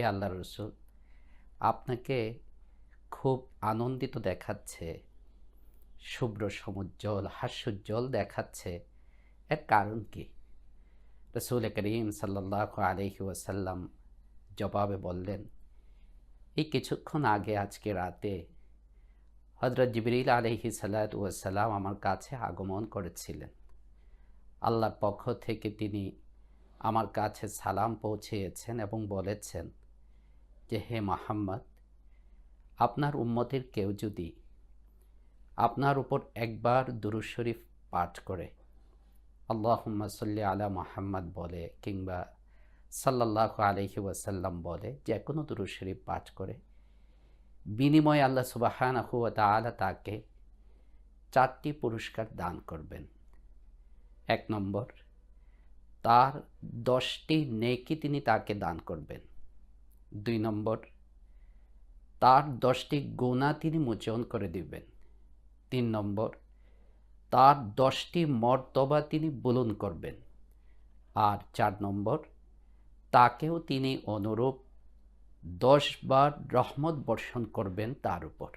হে আল্লাহর রসুল, আপনাকে খুব আনন্দিত দেখাচ্ছে, শুভ্র সমুজ্জ্বল হাস্যোজ্জ্বল দেখাচ্ছে, এর কারণ কি? রসুল করিম সাল্লাল্লাহু আলাইহি ওয়াসাল্লাম জবাবে বললেন, এই কিছুক্ষণ আগে আজকে রাতে হযরত জিবরিল আলাইহিস সালাতু ওয়াস সালাম আমার কাছে আগমন করেছিলেন। আল্লাহর পক্ষ থেকে তিনি আমার কাছে সালাম পৌঁছিয়েছেন এবং বলেছেন যে, হে মুহাম্মদ, আপনার উম্মতের কেউ যদি আপনার উপর একবার দুরূদ শরীফ পাঠ করে, আল্লাহুম্মা সাল্লি আলা মুহাম্মদ বলে কিংবা সাল্লাল্লাহু আলাইহি ওয়াসাল্লাম বলে, যে কোনো দুরূদ শরীফ পাঠ করে, বিনিময়ে আল্লাহ সুবহানাহু ওয়া তাআলা তাকে 4টি পুরস্কার দান করবেন। 1 নম্বর, তার 10টি নেকি তিনি তাকে দান করবেন। 2 নম্বর, তার 10টি গুনাহ তিনি মোচন করে দিবেন। 3 নম্বর, তার 10টি মর্তবা তিনি বুলন্দ করবেন। আর 4 নম্বর, তাকেও তিনি অনুরূপ 10 বার রহমত বর্ষণ করবেন তার উপর।